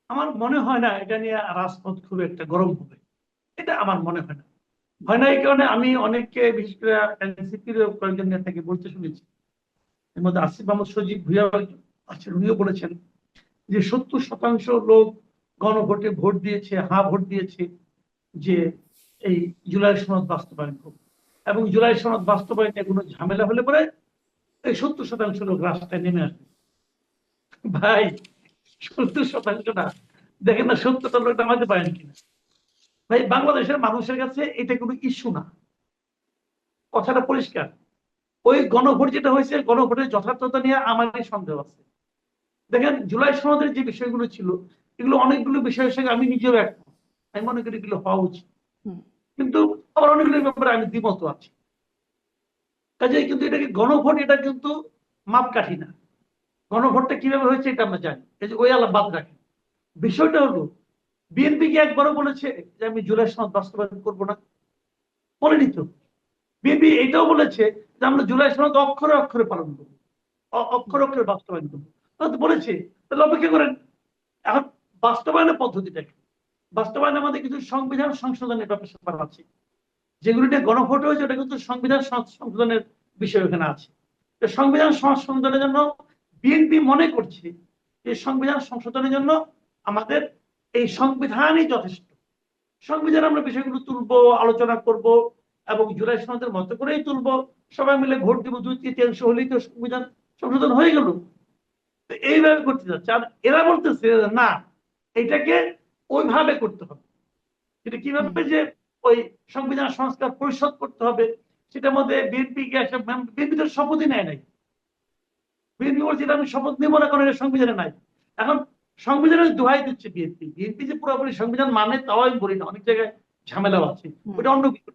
আমার মনে হয় না এটা নিয়ে রাজপথ খুব একটা গরম হবে, এটা আমার মনে হয় না। হয় না এই কারণে আমি অনেককে, বিশেষ করে এনসিপির কয়েকজন নেতাকে বলতে শুনেছি, এর মধ্যে আসিফ মাহমুদ সজীব ভুইয়া আছেন, উনিও বলেছেন যে 70% লোক গণভোটে ভোট দিয়েছে, হ্যাঁ ভোট দিয়েছে যে এই জুলাই সনদ বাস্তবায়ন হোক, এবং জুলাই সনদ বাস্তবায়নে কোনো ঝামেলা হলে পরে এই 70% লোক রাস্তায় নেমে আসবে। ভাই 70% না, দেখেন না 70টা লোক নামাতে পারেন কিনা। ভাই বাংলাদেশের মানুষের কাছে এটা কোনো ইস্যু না, কথাটা পরিষ্কার। ওই গণভোট যেটা হয়েছে, গণভোটের যথার্থতা নিয়ে আমারই সন্দেহ আছে। দেখেন জুলাই সনদের যে বিষয়গুলো ছিল, এগুলো অনেকগুলো বিষয়ের সঙ্গে আমি নিজেও একমত, আমি মনে করি এগুলো হওয়া উচিত, কিন্তু আবার অনেকগুলোর ব্যাপারে আমি দ্বিমত আছি। কাজে কিন্তু এটাকে গণভোট, এটা কিন্তু মাপকাঠি না। গণভোটটা কিভাবে হয়েছে এটা আমরা জানি, এই যে ওই আলাপ বাদ রাখেন। বিষয়টা হলো বিএনপি কি একবারও বলেছে যে আমি জুলাই সনদ বাস্তবায়ন করবো না? বলেনি তো। বিএনপি এটাও বলেছে যে আমরা জুলাই সনদ অক্ষরে অক্ষরে পালন করবো, অক্ষরে অক্ষরে বাস্তবায়ন করবো, তারা তো বলেছে। তাহলে অপেক্ষা করেন। এখন বাস্তবায়নের পদ্ধতিটা কি? বাস্তবায়নের মধ্যে কিছু সংবিধান সংশোধনের ব্যাপার আছে, যেগুলো নিয়ে গণভোট হয়েছে, ওটা কিন্তু সংবিধান সংশোধনের বিষয় ওখানে আছে। সংবিধান সংশোধনের জন্য বিএনপি মনে করছে যে সংবিধান সংশোধনের জন্য আমাদের এই সংবিধানই যথেষ্ট। সংবিধান আমরা বিষয়গুলো তুলবো, আলোচনা করব, এবং জুলাই সনদের মতো করেই তুলবো, সবাই মিলে ভোট দিব, 2/3 হলেই তো সংবিধান সংশোধন হয়ে গেল। এইভাবে করতে যাচ্ছে, আর এরা বলতেছে না, এটাকে ওইভাবে করতে হবে। এটা কিভাবে, যে ওই সংবিধান সংস্কার পরিষদ করতে হবে, সেটার মধ্যে বিএনপি বিএনপি তো শপথই নেয় নাই। বিএনপি বলছে আমি শপথ নিব না, কারণ এটা সংবিধানে নাই। এখন সংবিধানের দোহাই দিচ্ছে বিএনপি। বিএনপি যে পুরোপুরি সংবিধান মানে তাও আমি বলি না, অনেক জায়গায় ঝামেলাও আছে, ওটা অন্য কিছু।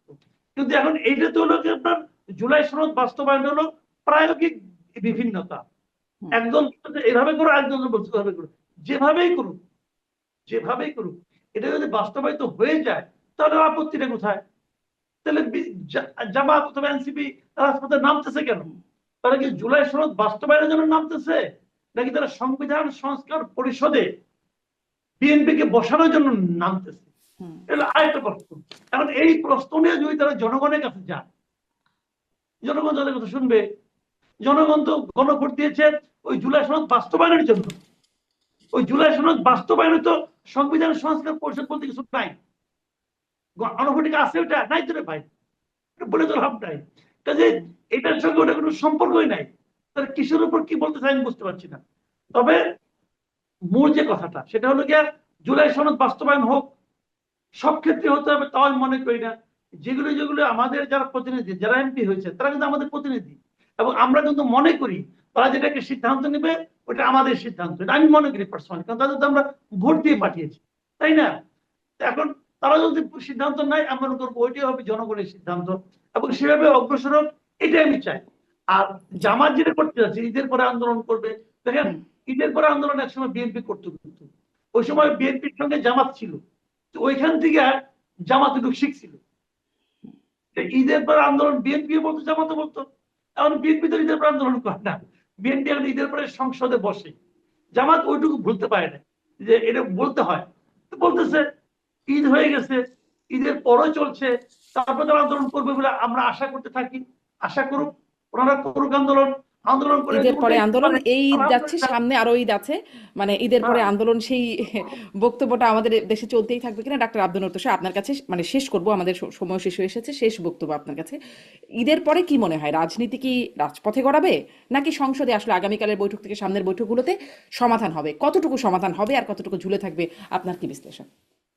কিন্তু এখন এইটা তো হলো যে আপনার জুলাই সনদ বাস্তবায়ন হলো প্রায়োগিক বিভিন্নতা। একদম এভাবে করো, একদম বলছে এভাবে করো, যেভাবেই করুক, যেভাবেই করুক, এটা যদি বাস্তবায়িত হয়ে যায় তাহলে আপত্তিটা কোথায়? তাহলে জামাত অথবা এনসিপি রাজপথে নামতেছে কেন? তারা কি জুলাই সনদ বাস্তবায়নের জন্য নামতেছে, নাকি তারা সংবিধান সংস্কার পরিষদে বিএনপি কে বসানোর জন্য নামতেছে? এটা আরেকটা প্রশ্ন। এখন এই প্রশ্ন নিয়ে যদি তারা জনগণের কাছে যায়, জনগণ তাদের কথা শুনবে। জনগণ তো গণভোট দিয়েছে ওই জুলাই সনদ বাস্তবায়নের জন্য। ওই জুলাই সনদ বাস্তবায়নে তো সংবিধান সংস্কার পরিষদ বলতে কিছু নাই। গণভোট আছে, ওটা নাই তো রে ভাই, বলে তো লাভ নাই। কাজে এটার সঙ্গে ওটা কোনো সম্পর্কই নাই। তার কিসের উপর কি বলতে চাই আমি বুঝতে পারছি না। তবে মূল যে কথাটা, সেটা হলো গিয়ে জুলাই সনদ বাস্তবায়ন হোক, সব ক্ষেত্রে হতে হবে তাও আমি মনে করি না। যেগুলো যেগুলো আমাদের যারা প্রতিনিধি, যারা এমপি হয়েছে, তারা কিন্তু আমাদের প্রতিনিধি, এবং আমরা কিন্তু মনে করি তারা যেটাকে সিদ্ধান্ত নেবে ওটা আমাদের সিদ্ধান্ত, এটা আমি মনে করি পার্সোনালি, কারণ তাদের তো আমরা ভোট দিয়ে পাঠিয়েছি, তাই না? এখন তারা যদি সিদ্ধান্ত নেয়, আমরা করবো ওইটাই হবে জনগণের সিদ্ধান্ত, এবং সেভাবে অগ্রসর হোক, এটাই আমি চাই। আর জামাত যেটা করতে যাচ্ছে, ঈদের পরে আন্দোলন করবে, দেখেন ঈদের পরে আন্দোলন একসময় বিএনপি করতে কিন্তু ওই সময় বিএনপির সঙ্গে জামাত ছিল, ওইখান থেকে জামাত একটু শিখছিল। ঈদের পর আন্দোলন বিএনপি বলতো, জামাত বলতো। এখন বিএনপি তো ঈদের পর আন্দোলন করে না, বিএনপি এখন ঈদের পরে সংসদে বসে। জামাত ওইটুকু ভুলতে পারে না যে এটা বলতে হয়, বলতেছে ঈদ হয়ে গেছে, ঈদের পরও চলছে, তারপর তারা আন্দোলন করবে বলে আমরা আশা করতে থাকি। আশা করুক, ওনারা করুক আন্দোলন, আন্দোলন করে ঈদের পরে আন্দোলন, এই ঈদ যাচ্ছে, আলহামদুলিল্লাহ। সামনে আরো ঈদ আছে, মানে ঈদের পরে হ্যাঁ, আন্দোলন, সেই বক্তব্যটা আমাদের দেশে চলতেই থাকবে কিনা? ডাক্তার আব্দুল নূর তোষা, আপনার কাছে মানে শেষ করব, আমাদের সময় শেষ হয়ে এসেছে, শেষ বক্তব্য আপনার কাছে। ঈদের পরে কি মনে হয়, রাজনীতি কি রাজপথে গড়াবে, নাকি সংসদে আসলে আগামীকালের বৈঠক থেকে সামনের বৈঠকগুলোতে সমাধান হবে? কতটুকু সমাধান হবে আর কতটুকু ঝুলে থাকবে, আপনার কি বিশ্লেষণ?